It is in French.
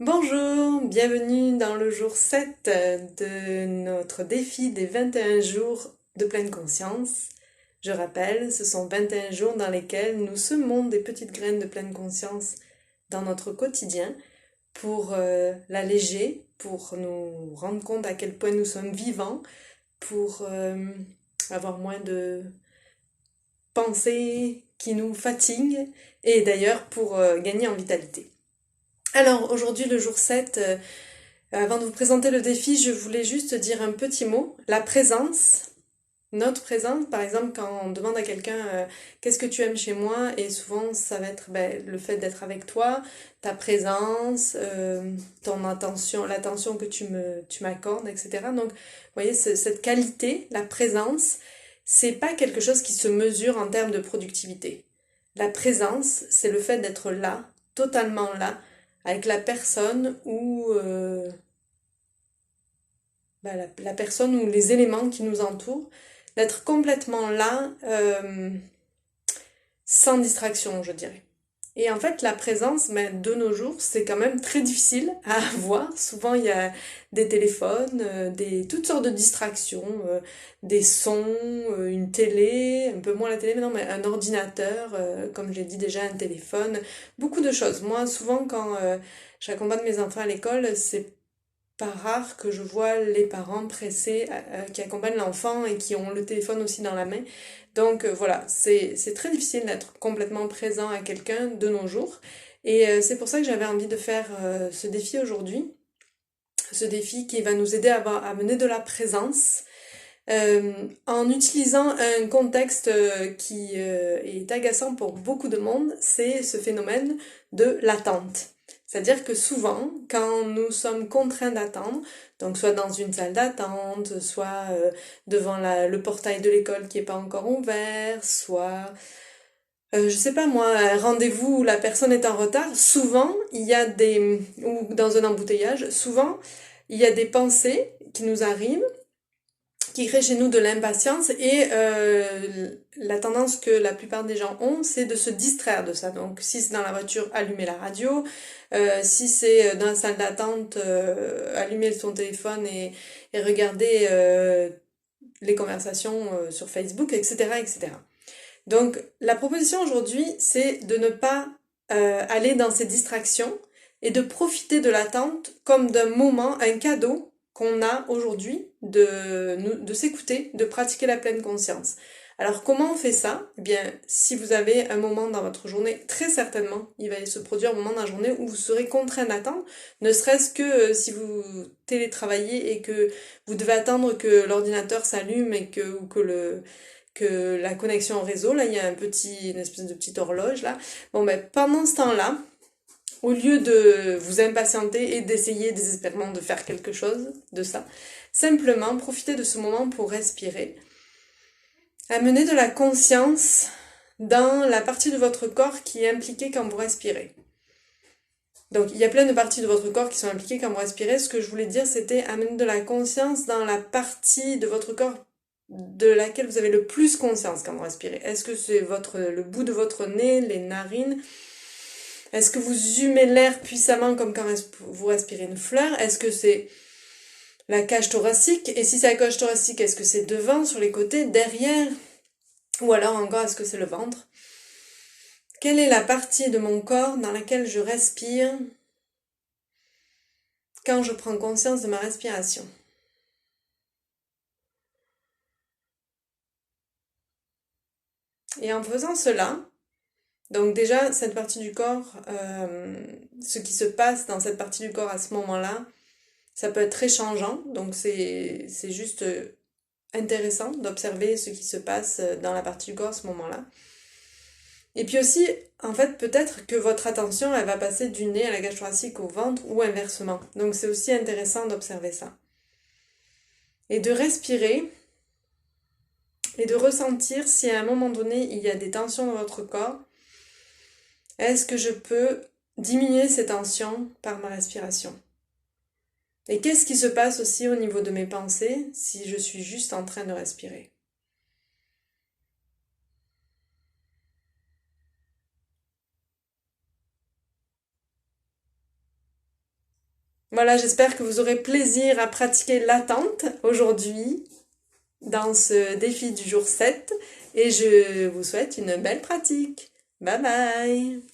Bonjour, bienvenue dans le jour 7 de notre défi des 21 jours de pleine conscience. Je rappelle, ce sont 21 jours dans lesquels nous semons des petites graines de pleine conscience dans notre quotidien pour l'alléger, pour nous rendre compte à quel point nous sommes vivants, pour avoir moins de pensées qui nous fatiguent et d'ailleurs pour gagner en vitalité. Alors aujourd'hui le jour 7, avant de vous présenter le défi, je voulais juste dire un petit mot. La présence, notre présence, par exemple, quand on demande à quelqu'un qu'est-ce que tu aimes chez moi, et souvent ça va être le fait d'être avec toi, ta présence, ton attention, l'attention que tu m'accordes, etc. Donc, vous voyez, cette qualité, la présence, c'est pas quelque chose qui se mesure en termes de productivité. La présence, c'est le fait d'être là, totalement là, avec la personne ou la personne ou les éléments qui nous entourent, d'être complètement là, sans distraction, je dirais. Et en fait, la présence, de nos jours, c'est quand même très difficile à avoir. Souvent, il y a des téléphones, toutes sortes de distractions, des sons, une télé, un peu moins la télé maintenant, mais un ordinateur, comme je l'ai dit déjà, un téléphone, beaucoup de choses. Moi, souvent, quand j'accompagne mes enfants à l'école, c'est pas rare que je vois les parents pressés qui accompagnent l'enfant et qui ont le téléphone aussi dans la main. Donc voilà, c'est très difficile d'être complètement présent à quelqu'un de nos jours. Et c'est pour ça que j'avais envie de faire ce défi aujourd'hui. Ce défi qui va nous aider à mener de la présence en utilisant un contexte qui est agaçant pour beaucoup de monde, c'est ce phénomène de l'attente. C'est-à-dire que souvent, quand nous sommes contraints d'attendre, donc soit dans une salle d'attente, soit devant le portail de l'école qui n'est pas encore ouvert, soit, je sais pas moi, un rendez-vous où la personne est en retard, souvent, ou dans un embouteillage, souvent, il y a des pensées qui nous arrivent qui crée chez nous de l'impatience et la tendance que la plupart des gens ont, c'est de se distraire de ça. Donc si c'est dans la voiture, allumer la radio, si c'est dans la salle d'attente, allumer son téléphone et regarder les conversations sur Facebook, etc., etc. Donc la proposition aujourd'hui, c'est de ne pas aller dans ces distractions et de profiter de l'attente comme d'un moment, un cadeau qu'on a aujourd'hui de s'écouter, de pratiquer la pleine conscience. Alors comment on fait ça? Eh bien, si vous avez un moment dans votre journée, très certainement, il va se produire un moment dans la journée où vous serez contraint d'attendre, ne serait-ce que si vous télétravaillez et que vous devez attendre que l'ordinateur s'allume et que la connexion au réseau, là, il y a une espèce de petite horloge, là. Bon, ben, pendant ce temps-là, au lieu de vous impatienter et d'essayer désespérément de faire quelque chose de ça, simplement profitez de ce moment pour respirer. Amenez de la conscience dans la partie de votre corps qui est impliquée quand vous respirez. Donc, il y a plein de parties de votre corps qui sont impliquées quand vous respirez. Ce que je voulais dire, c'était amener de la conscience dans la partie de votre corps de laquelle vous avez le plus conscience quand vous respirez. Est-ce que c'est le bout de votre nez, les narines? Est-ce que vous humez l'air puissamment comme quand vous respirez une fleur? Est-ce que c'est la cage thoracique? Et si c'est la cage thoracique, est-ce que c'est devant, sur les côtés, derrière? Ou alors encore, est-ce que c'est le ventre? Quelle est la partie de mon corps dans laquelle je respire quand je prends conscience de ma respiration? Et en faisant cela, donc déjà, cette partie du corps, ce qui se passe dans cette partie du corps à ce moment-là, ça peut être très changeant. Donc c'est juste intéressant d'observer ce qui se passe dans la partie du corps à ce moment-là. Et puis aussi, en fait, peut-être que votre attention, elle va passer du nez à la cage thoracique au ventre ou inversement. Donc c'est aussi intéressant d'observer ça. Et de respirer et de ressentir si à un moment donné, il y a des tensions dans votre corps. Est-ce que je peux diminuer ces tensions par ma respiration? Et qu'est-ce qui se passe aussi au niveau de mes pensées si je suis juste en train de respirer? Voilà, j'espère que vous aurez plaisir à pratiquer l'attente aujourd'hui dans ce défi du jour 7 et je vous souhaite une belle pratique. Bye bye!